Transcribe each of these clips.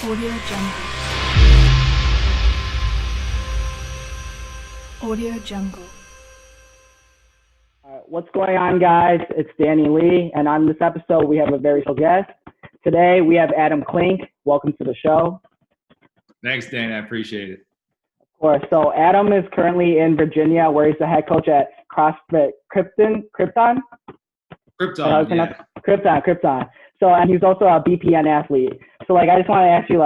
Audio Jungle. Audio Jungle. What's going on, guys? It's Danny Lee, and on this episode, we have a very special guest. Today, we have Adam Klink. Welcome to the show. Thanks, Dan. I appreciate it. Of course. So Adam is currently in Virginia, where he's the head coach at CrossFit Krypton. Krypton, yeah. Krypton. So, and he's also a BPN athlete. So, I just want to ask you,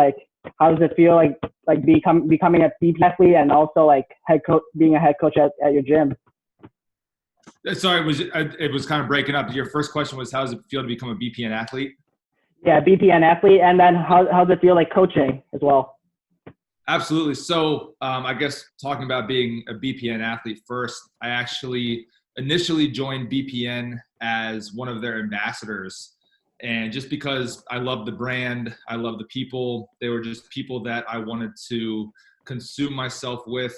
how does it feel, becoming a BPN athlete and also, being a head coach at your gym? Sorry, it was kind of breaking up. Your first question was, how does it feel to become a BPN athlete? Yeah, BPN athlete. And then how does it feel like coaching as well? Absolutely. So I guess talking about being a BPN athlete first, I actually initially joined BPN as one of their ambassadors. And just because I love the brand, I love the people, they were just people that I wanted to consume myself with.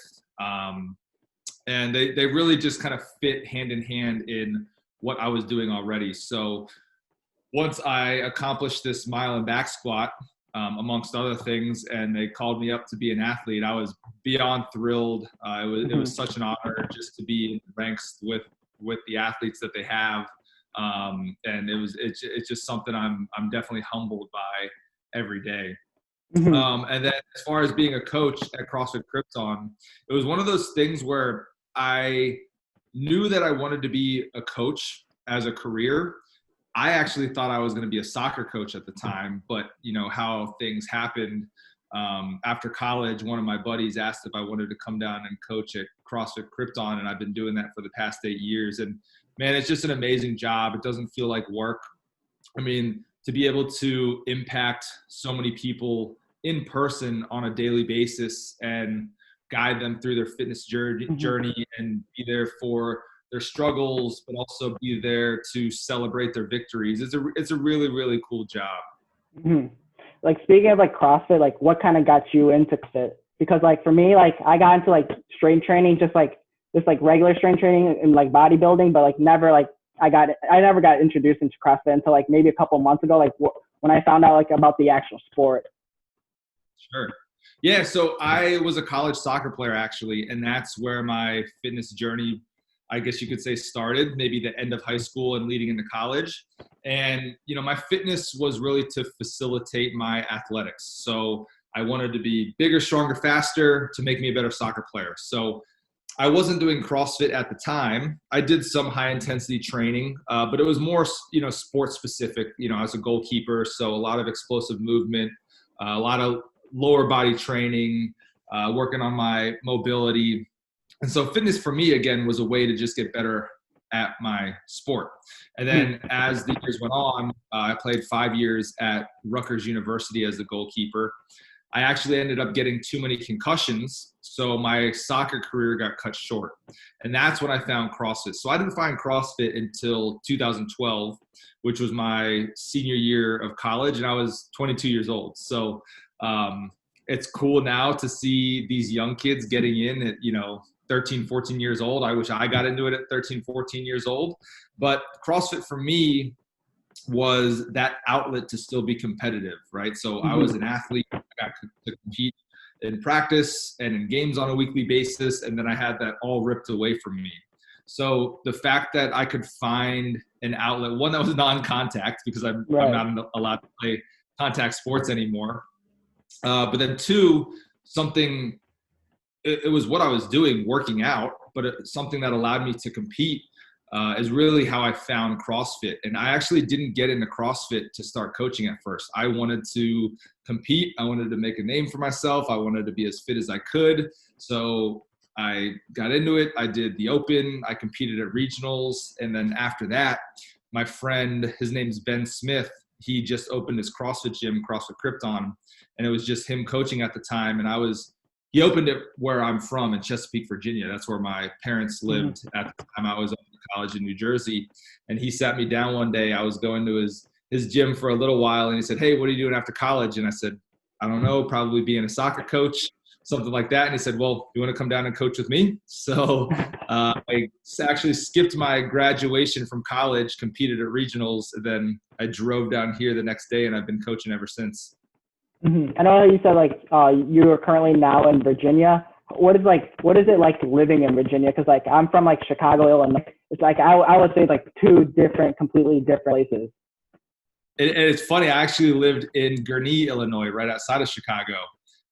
And they really just kind of fit hand in hand in what I was doing already. So once I accomplished this mile and back squat, amongst other things, and they called me up to be an athlete, I was beyond thrilled. It was such an honor just to be in the ranks with the athletes that they have. And it's just something I'm definitely humbled by every day. And then as far as being a coach at CrossFit Krypton, it was one of those things where I knew that I wanted to be a coach as a career. I actually thought I was going to be a soccer coach at the time, but how things happened. After college, one of my buddies asked if I wanted to come down and coach at CrossFit Krypton, and I've been doing that for the past 8 years. And man, it's just an amazing job. It doesn't feel like work. I mean, to be able to impact so many people in person on a daily basis and guide them through their fitness journey and be there for their struggles, but also be there to celebrate their victories. It's a really, really cool job. Speaking of CrossFit, what kind of got you into CrossFit? Because for me, I got into strength training, just regular strength training and bodybuilding, but I never got introduced into CrossFit until maybe a couple months ago, when I found out about the actual sport. Sure. Yeah. So I was a college soccer player actually, and that's where my fitness journey, I guess you could say, started, maybe the end of high school and leading into college. And, my fitness was really to facilitate my athletics. So I wanted to be bigger, stronger, faster to make me a better soccer player. So I wasn't doing CrossFit at the time. I did some high intensity training, but it was more, sports specific, as a goalkeeper. So a lot of explosive movement, a lot of lower body training, working on my mobility. And so fitness for me, again, was a way to just get better at my sport. And then as the years went on, I played 5 years at Rutgers University as a goalkeeper. I actually ended up getting too many concussions, so my soccer career got cut short. And that's when I found CrossFit. So I didn't find CrossFit until 2012, which was my senior year of college, and I was 22 years old. So it's cool now to see these young kids getting in at, 13, 14 years old. I wish I got into it at 13, 14 years old. But CrossFit for me was that outlet to still be competitive, right? So I was an athlete. I got to compete in practice and in games on a weekly basis, and then I had that all ripped away from me. So the fact that I could find an outlet, one that was non-contact, because I'm not allowed to play contact sports anymore, but then two, something, it was what I was doing, working out, but something that allowed me to compete is really how I found CrossFit. And I actually didn't get into CrossFit to start coaching at first. I wanted to compete. I wanted to make a name for myself. I wanted to be as fit as I could. So I got into it. I did the open. I competed at regionals. And then after that, my friend, his name's Ben Smith, he just opened his CrossFit gym, CrossFit Krypton. And it was just him coaching at the time. And he opened it where I'm from in Chesapeake, Virginia. That's where my parents lived at the time. I was up in college in New Jersey. And he sat me down one day. I was going to his gym for a little while. And he said, "Hey, what are you doing after college?" And I said, "I don't know, probably being a soccer coach," something like that. And he said, "Well, you want to come down and coach with me?" So I actually skipped my graduation from college, competed at regionals. And then I drove down here the next day, and I've been coaching ever since. I know you said like you are currently now in Virginia. What is it like living in Virginia? Because like I'm from like Chicago, Illinois. It's like I would say like two completely different places. And it's funny. I actually lived in Gurnee, Illinois, right outside of Chicago.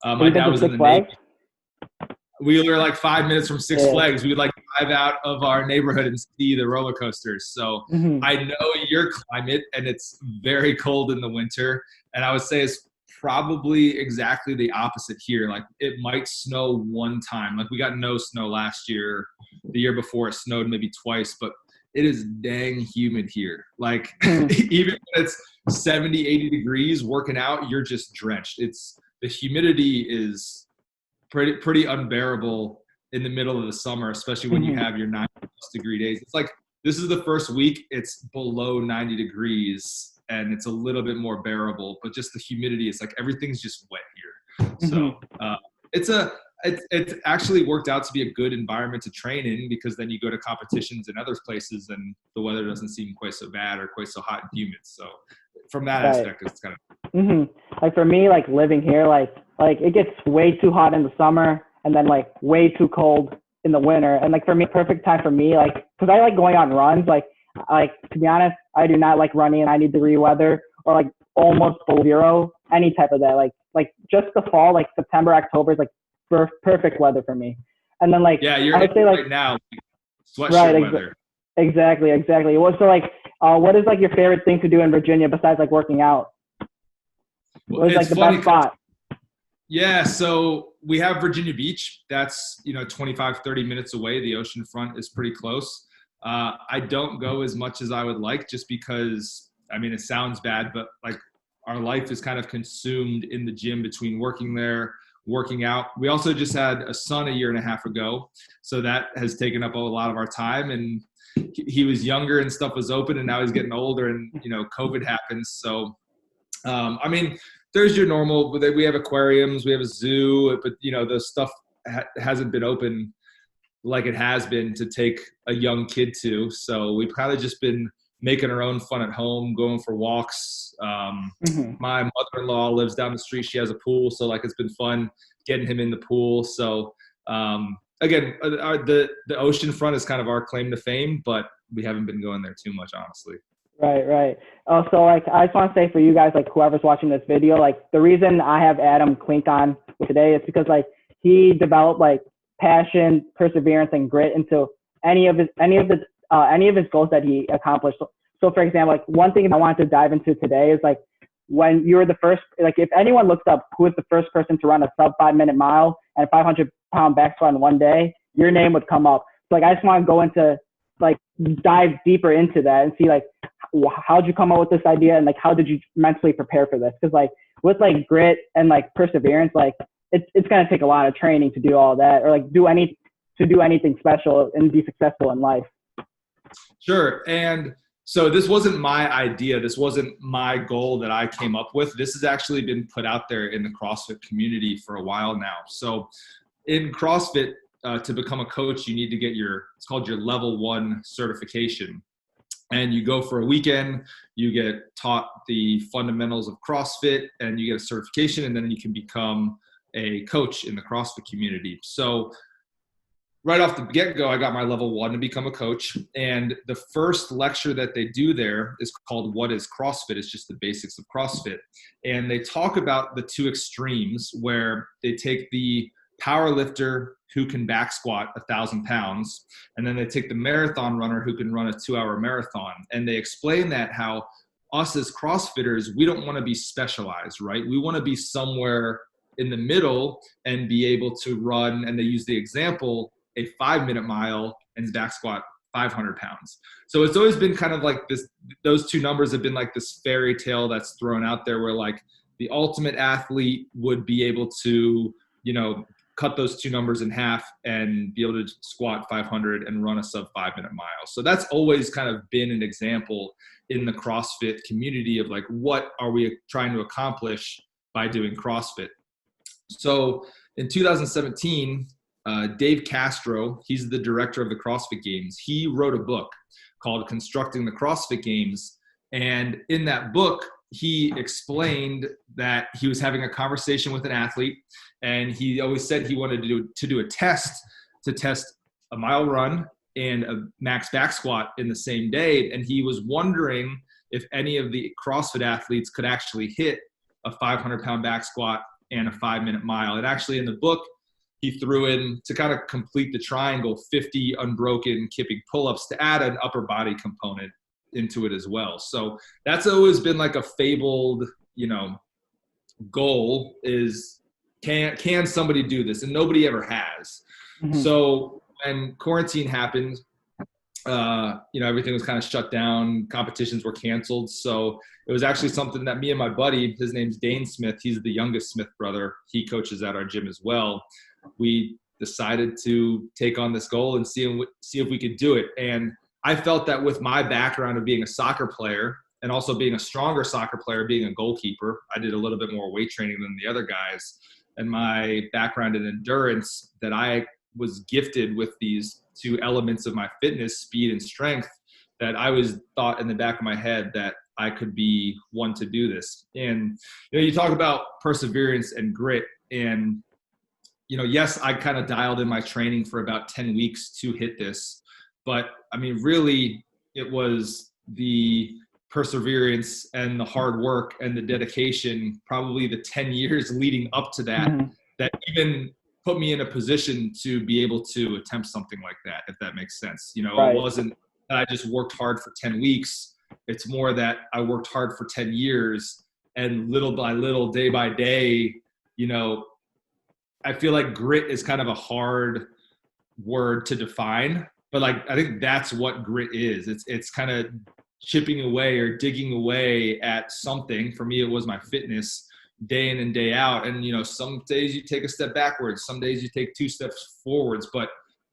Have My you been dad to was in Six the Flags? Navy. We were like 5 minutes from Six Yeah. Flags. We would like drive out of our neighborhood and see the roller coasters. So I know your climate, and it's very cold in the winter. And I would say it's probably exactly the opposite here. Like it might snow one time. Like we got no snow last year. The year before it snowed maybe twice, but it is dang humid here. Like even when it's 70, 80 degrees working out, you're just drenched. The humidity is pretty unbearable in the middle of the summer, especially when you have your 90-plus-degree days. It's like this is the first week it's below 90 degrees and it's a little bit more bearable, but just the humidity, it's like everything's just wet here. So it's actually worked out to be a good environment to train in, because then you go to competitions in other places and the weather doesn't seem quite so bad or quite so hot and humid. So from that aspect, it's kind of like for me, like living here, like it gets way too hot in the summer and then like way too cold in the winter. And like for me, perfect time for me, like because I like going on runs. Like to be honest, I do not like running in 90-degree weather or like almost below zero, any type of that. Like just the fall, like September, October is like perfect weather for me. And then like you're I would say like right now sweatshirt weather. Exactly. Well, so like what is like your favorite thing to do in Virginia besides like working out? What is like the best spot? Yeah, so we have Virginia Beach. That's 25, 30 minutes away. The ocean front is pretty close. I don't go as much as I would like, just because, I mean, it sounds bad, but like our life is kind of consumed in the gym between working there, working out. We also just had a son a year and a half ago, so that has taken up a lot of our time. And he was younger and stuff was open, and now he's getting older, and COVID happens. So I mean, there's your normal, we have aquariums, we have a zoo, but the stuff hasn't been open like it has been to take a young kid to. So we've kind of just been making our own fun at home, going for walks. My mother-in-law lives down the street. She has a pool. So like, it's been fun getting him in the pool. So again, the ocean front is kind of our claim to fame, but we haven't been going there too much, honestly. Right. So like, I just want to say for you guys, like whoever's watching this video, like the reason I have Adam Klink on today is because like he developed like passion, perseverance, and grit into any of his goals that he accomplished. So for example, like one thing I wanted to dive into today is like when you were the first, like if anyone looks up who is the first person to run a sub 5-minute mile and a 500-pound back squat in one day, your name would come up. So like I just want to go into like dive deeper into that and see like how'd you come up with this idea and like how did you mentally prepare for this? Because like with like grit and like perseverance, like it's gonna take a lot of training to do all that, or like do anything special and be successful in life. Sure. And so this wasn't my idea. This wasn't my goal that I came up with. This has actually been put out there in the CrossFit community for a while now. So in CrossFit, to become a coach, you need to get it's called your level 1 certification. And you go for a weekend, you get taught the fundamentals of CrossFit, and you get a certification, and then you can become a coach in the CrossFit community. So right off the get-go, I got my level 1 to become a coach. And the first lecture that they do there is called What is CrossFit? It's just the basics of CrossFit. And they talk about the two extremes, where they take the power lifter who can back squat 1,000 pounds, and then they take the marathon runner who can run a 2-hour marathon. And they explain that how us as CrossFitters, we don't want to be specialized, right? We want to be somewhere in the middle and be able to run, and they use the example, a 5-minute mile and back squat 500 pounds. So it's always been kind of like this, those two numbers have been like this fairy tale that's thrown out there, where like the ultimate athlete would be able to, cut those two numbers in half and be able to squat 500 and run a sub 5-minute mile. So that's always kind of been an example in the CrossFit community of like, what are we trying to accomplish by doing CrossFit? So in 2017, Dave Castro, he's the director of the CrossFit Games. He wrote a book called Constructing the CrossFit Games. And in that book, he explained that he was having a conversation with an athlete, and he always said he wanted to do a test to test a mile run and a max back squat in the same day. And he was wondering if any of the CrossFit athletes could actually hit a 500-pound back squat and a 5-minute mile. And actually in the book, he threw in, to kind of complete the triangle, 50 unbroken kipping pull-ups to add an upper body component into it as well. So that's always been like a fabled, goal is, can somebody do this? And nobody ever has. Mm-hmm. So when quarantine happened, everything was kind of shut down, competitions were canceled. So it was actually something that me and my buddy, his name's Dane Smith, he's the youngest Smith brother, he coaches at our gym as well. We decided to take on this goal and see if we could do it. And I felt that with my background of being a soccer player and also being a stronger soccer player, being a goalkeeper, I did a little bit more weight training than the other guys, and my background in endurance, that I was gifted with these two elements of my fitness, speed and strength, that I was thought in the back of my head that I could be one to do this. And, you talk about perseverance and grit, and, yes, I kind of dialed in my training for about 10 weeks to hit this. But I mean, really, it was the perseverance and the hard work and the dedication, probably the 10 years leading up to that, mm-hmm. that even put me in a position to be able to attempt something like that, if that makes sense. Right. It wasn't that I just worked hard for 10 weeks. It's more that I worked hard for 10 years, and little by little, day by day, I feel like grit is kind of a hard word to define, but like, I think that's what grit is. It's kind of chipping away or digging away at something. For me, it was my fitness, day in and day out. And, some days you take a step backwards, some days you take 2 steps forwards, but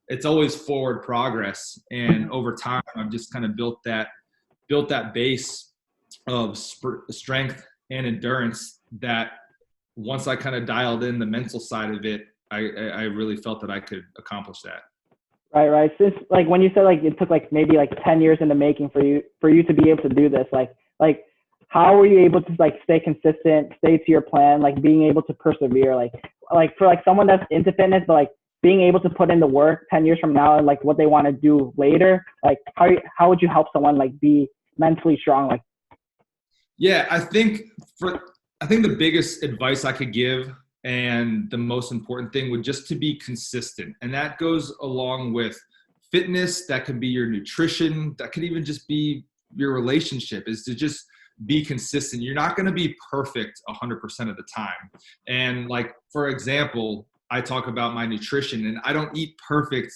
it's always forward progress. And over time, I've just kind of built that base of strength and endurance that once I kind of dialed in the mental side of it, I really felt that I could accomplish that. Right. Since like when you said like it took like maybe like 10 years in the making for you to be able to do this, like how were you able to like stay consistent, stay to your plan, like being able to persevere, like for like someone that's into fitness, but like being able to put in the work 10 years from now and like what they want to do later, like how would you help someone like be mentally strong? Like, yeah, I think the biggest advice I could give, and the most important thing, would just to be consistent. And that goes along with fitness. That could be your nutrition. That could even just be your relationship, is to just be consistent. You're not going to be perfect 100% of the time. And like, for example, I talk about my nutrition, and I don't eat perfect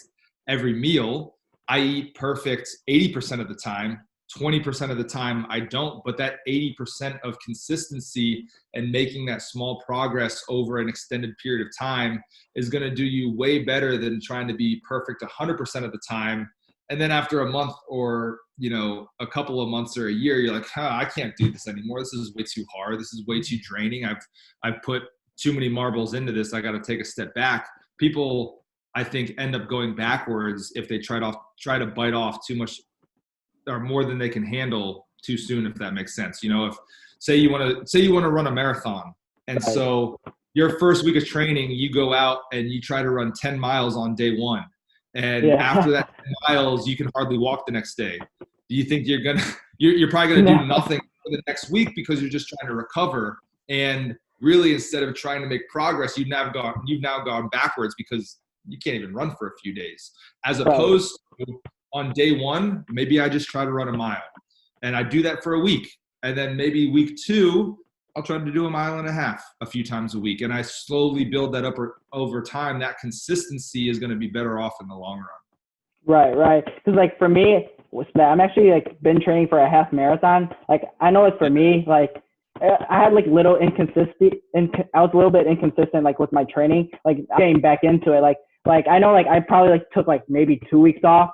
every meal. I eat perfect 80% of the time. 20% of the time I don't, but that 80% of consistency and making that small progress over an extended period of time is going to do you way better than trying to be perfect 100% of the time. And then after a month or, a couple of months or a year, you're like, I can't do this anymore. This is way too hard. This is way too draining. I've put too many marbles into this. I got to take a step back. People, I think, end up going backwards if they try to bite off too much or more than they can handle too soon, if that makes sense. If say you want to run a marathon, and so your first week of training, you go out and you try to run 10 miles on day one. And after that 10 miles, you can hardly walk the next day. Do you think you're probably going to do nothing for the next week because you're just trying to recover? And really, instead of trying to make progress, you've now gone backwards because you can't even run for a few days, as opposed to on day one, maybe I just try to run a mile, and I do that for a week. And then maybe week 2, I'll try to do 1.5 miles a few times a week. And I slowly build that up over time. That consistency is going to be better off in the long run. Right. Because like for me, I'm actually like been training for a half marathon. Like I know it's for me, like I had like little inconsistency, and I was a little bit inconsistent like with my training, like getting back into it. Like I know like I probably like took like maybe 2 weeks off.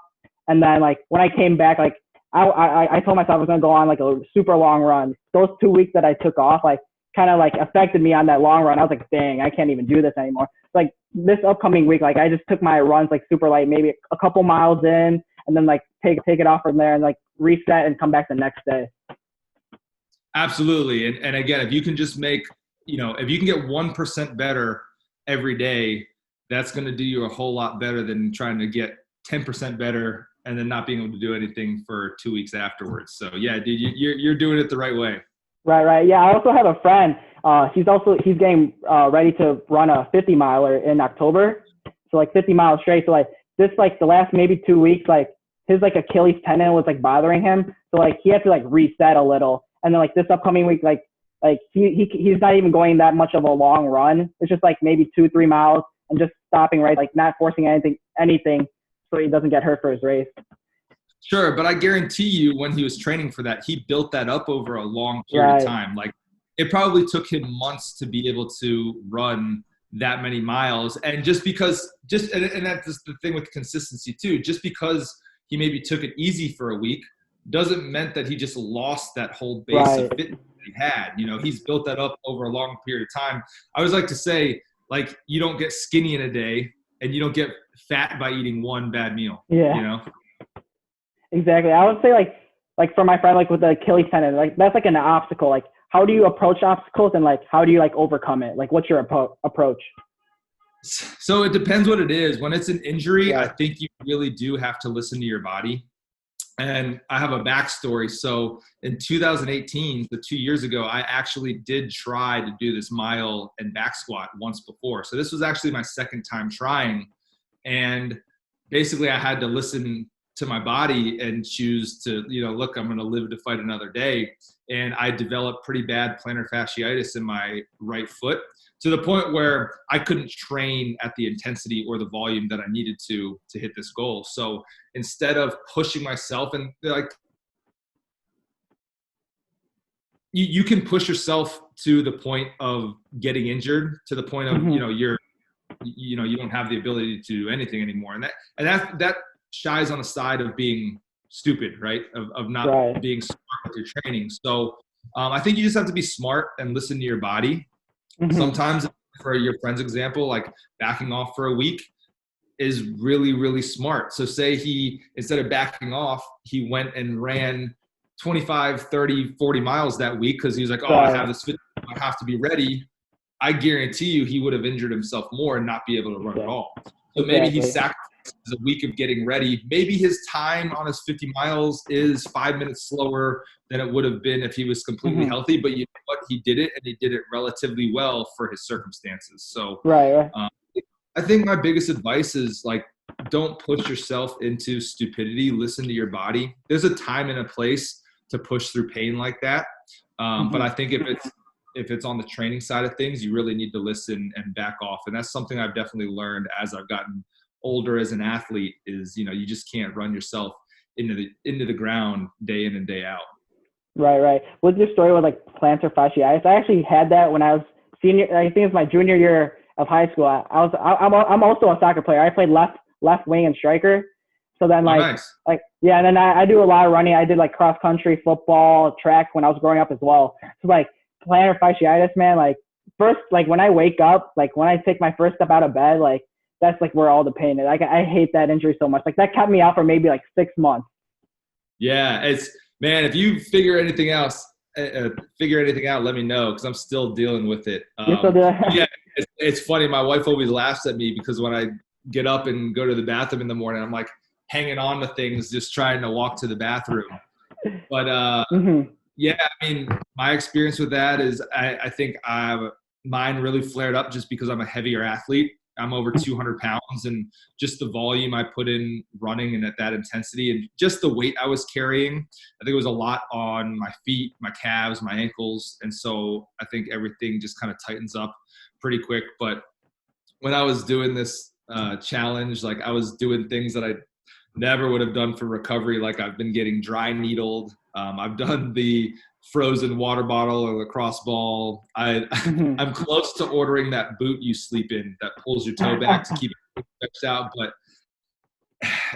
And then like when I came back, like I told myself I was going to go on like a super long run. Those 2 weeks that I took off, like kind of like affected me on that long run. I was like, dang, I can't even do this anymore. Like this upcoming week, like I just took my runs like super light, maybe a couple miles in, and then like take it off from there and like reset and come back the next day. Absolutely. And again, if you can just make, if you can get 1% better every day, that's going to do you a whole lot better than trying to get 10% better and then not being able to do anything for 2 weeks afterwards. So yeah, dude, you're doing it the right way. Right. Yeah. I also have a friend. He's getting ready to run a 50 miler in October. So like 50 miles straight. So like this, like the last maybe 2 weeks, like his like Achilles tendon was like bothering him. So like he had to like reset a little. And then like this upcoming week, like he's not even going that much of a long run. It's just like maybe 2-3 miles and just stopping, right? Like not forcing anything so he doesn't get hurt for his race. Sure, but I guarantee you when he was training for that, he built that up over a long period of time. Like it probably took him months to be able to run that many miles. And just because, and that's the thing with consistency too, just because he maybe took it easy for a week doesn't mean that he just lost that whole base of fitness that he had. He's built that up over a long period of time. I always like to say, like, you don't get skinny in a day and you don't get fat by eating one bad meal. Yeah. Exactly. I would say like for my friend, like with the Achilles tendon, like that's like an obstacle. Like how do you approach obstacles and like how do you like overcome it? Like what's your approach? So it depends what it is. When it's an injury, I think you really do have to listen to your body. And I have a backstory. So in 2018, so 2 years ago, I actually did try to do this mile and back squat once before. So this was actually my second time trying. And basically I had to listen to my body and choose to, look, I'm going to live to fight another day. And I developed pretty bad plantar fasciitis in my right foot to the point where I couldn't train at the intensity or the volume that I needed to hit this goal. So instead of pushing myself, and like, you can push yourself to the point of getting injured, to the point of, you don't have the ability to do anything anymore. And that shies on the side of being stupid, right? Of not being smart with your training. So I think you just have to be smart and listen to your body. Sometimes, for your friend's example, like backing off for a week is really, really smart. So say he, instead of backing off, he went and ran 25, 30, 40 miles that week because he was like, I have this fit, I have to be ready. I guarantee you he would have injured himself more and not be able to run at all. So maybe he sacrificed a week of getting ready. Maybe his time on his 50 miles is 5 minutes slower than it would have been if he was completely healthy. But you know what? He did it, and he did it relatively well for his circumstances. So I think my biggest advice is, like, don't push yourself into stupidity. Listen to your body. There's a time and a place to push through pain like that. But I think if it's on the training side of things, you really need to listen and back off. And that's something I've definitely learned as I've gotten older as an athlete is, you just can't run yourself into the ground day in and day out. Right. What's your story with like plantar fasciitis? I actually had that when I was senior. I think it's my junior year of high school. I'm also a soccer player. I played left wing and striker. So then and then I do a lot of running. I did like cross country, football, track when I was growing up as well. So like plantar fasciitis, man, like first, like when I wake up, like when I take my first step out of bed, like that's like where all the pain is. Like I hate that injury so much. Like that kept me out for maybe like 6 months. Yeah, man, if you figure anything out, let me know, because I'm still dealing with it. Yeah, it's funny. My wife always laughs at me because when I get up and go to the bathroom in the morning, I'm like hanging on to things, just trying to walk to the bathroom. But yeah, I mean, my experience with that is I think mine really flared up just because I'm a heavier athlete. I'm over 200 pounds, and just the volume I put in running and at that intensity and just the weight I was carrying, I think it was a lot on my feet, my calves, my ankles. And so I think everything just kind of tightens up pretty quick. But when I was doing this challenge, like I was doing things that I never would have done for recovery. Like I've been getting dry needled. I've done the frozen water bottle or lacrosse ball. I'm close to ordering that boot you sleep in that pulls your toe back to keep it stretched out. But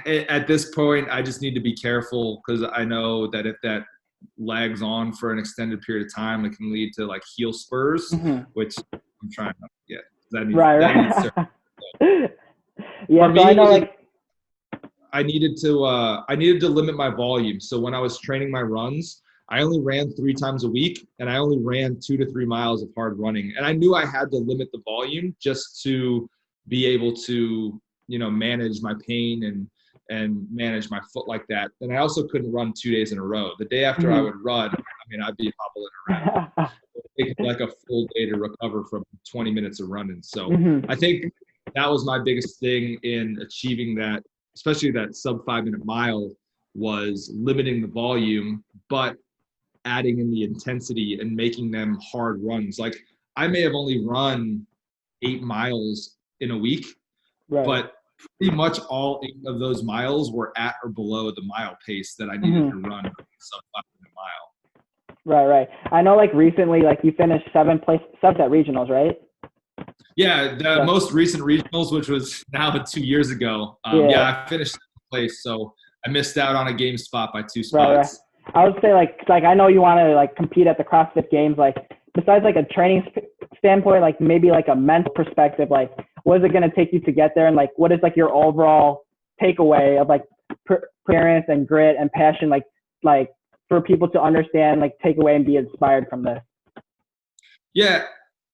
at this point, I just need to be careful, because I know that if that lags on for an extended period of time, it can lead to like heel spurs, which I'm trying not to get. That needs yeah, for me, so I know, like, I needed to limit my volume. So when I was training my runs, I only ran 3 times a week, and I only ran 2 to 3 miles of hard running. And I knew I had to limit the volume just to be able to, manage my pain and manage my foot like that. And I also couldn't run 2 days in a row. The day after I would run, I'd be hobbling around. It took like a full day to recover from 20 minutes of running. So I think that was my biggest thing in achieving that, especially that sub 5-minute mile, was limiting the volume, but adding in the intensity and making them hard runs. Like I may have only run 8 miles in a week, but pretty much all 8 of those miles were at or below the mile pace that I needed to run sub 5-minute mile. Right. I know like recently, like you finished 7th at regionals, right? Yeah. The most recent regionals, which was now 2 years ago. I finished 7th place. So I missed out on a game spot by 2 spots. Right. I would say like I know you want to like compete at the CrossFit Games. Like besides like a training standpoint, like maybe like a mental perspective, like what is it going to take you to get there, and like what is like your overall takeaway of like perseverance and grit and passion, like for people to understand, like take away and be inspired from this? Yeah,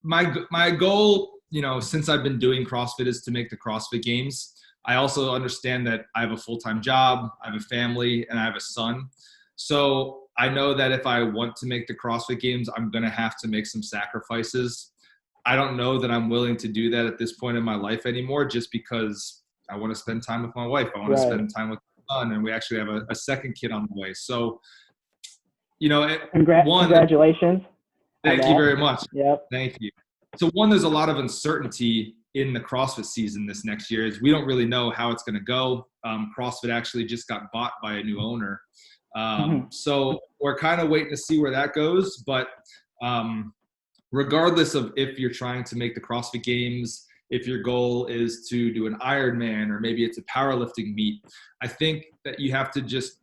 my goal, since I've been doing CrossFit, is to make the CrossFit Games. I also understand that I have a full-time job, I have a family, and I have a son. So I know that if I want to make the CrossFit Games, I'm going to have to make some sacrifices. I don't know that I'm willing to do that at this point in my life anymore, just because I want to spend time with my wife. I want to spend time with my son, and we actually have a second kid on the way. So, congratulations. Thank you very much. Yep. Thank you. So there's a lot of uncertainty in the CrossFit season this next year. Is we don't really know how it's going to go. CrossFit actually just got bought by a new owner. So we're kind of waiting to see where that goes. But regardless of if you're trying to make the CrossFit Games, if your goal is to do an Ironman or maybe it's a powerlifting meet, I think that you have to just,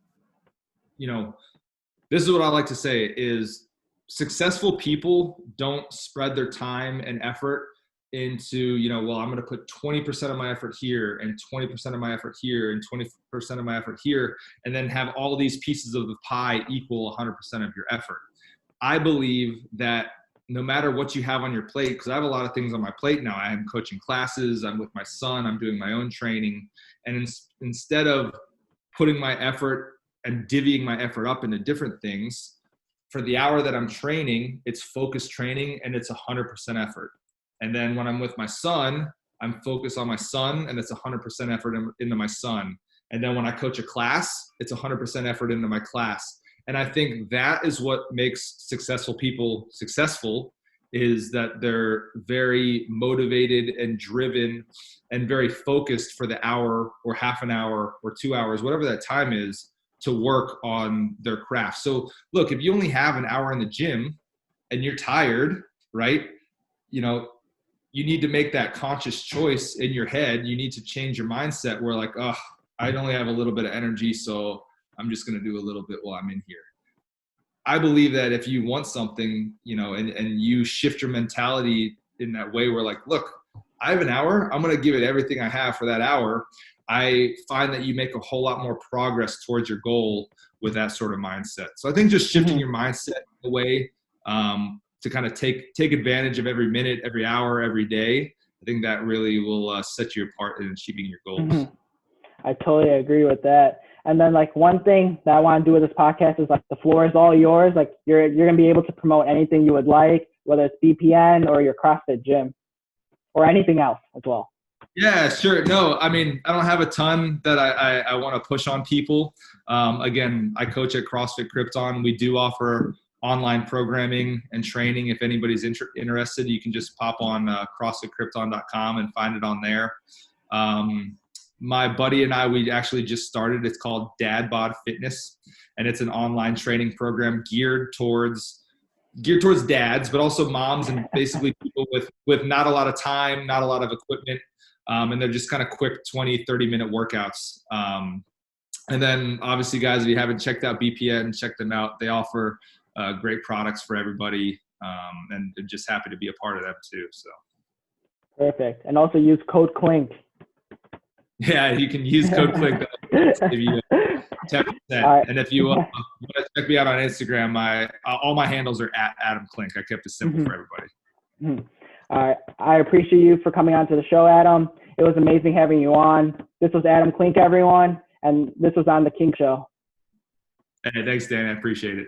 this is what I like to say is successful people don't spread their time and effort into, I'm going to put 20% of my effort here and 20% of my effort here and 20% of my effort here, and then have all these pieces of the pie equal 100% of your effort. I believe that no matter what you have on your plate, because I have a lot of things on my plate now. I am coaching classes, I'm with my son, I'm doing my own training. And instead of putting my effort and divvying my effort up into different things, for the hour that I'm training, it's focused training and it's 100% effort. And then when I'm with my son, I'm focused on my son and it's 100% effort into my son. And then when I coach a class, it's 100% effort into my class. And I think that is what makes successful people successful, is that they're very motivated and driven and very focused for the hour or half an hour or 2 hours, whatever that time is, to work on their craft. So look, if you only have an hour in the gym and you're tired, right? You need to make that conscious choice in your head. You need to change your mindset where like, oh, I only have a little bit of energy, so I'm just going to do a little bit while I'm in here. I believe that if you want something, and you shift your mentality in that way where like, look, I have an hour, I'm going to give it everything I have for that hour. I find that you make a whole lot more progress towards your goal with that sort of mindset. So I think just shifting your mindset away to kind of take advantage of every minute, every hour, every day, I think that really will set you apart in achieving your goals. I totally agree with that. And then like one thing that I want to do with this podcast is like the floor is all yours. Like you're going to be able to promote anything you would like, whether it's BPN or your CrossFit gym or anything else as well. Yeah, sure. No, I don't have a ton that I want to push on people. Again, I coach at CrossFit Krypton. We do offer online programming and training. If anybody's interested, you can just pop on CrossFitKrypton.com and find it on there. My buddy and I, we actually just started. It's called Dad Bod Fitness, and it's an online training program geared towards dads, but also moms and basically people with not a lot of time, not a lot of equipment. And they're just kind of quick 20, 30-minute workouts. And then obviously, guys, if you haven't checked out BPN, check them out. They offer great products for everybody, and just happy to be a part of them too. So perfect. And also use code Klink. Yeah, you can use code Klink. 10%. right. And if you want to check me out on Instagram, all my handles are at Adam Klink. I kept it simple for everybody. All right. I appreciate you for coming on to the show, Adam. It was amazing having you on. This was Adam Klink, everyone, and this was on the King Show. Hey, thanks, Dan. I appreciate it.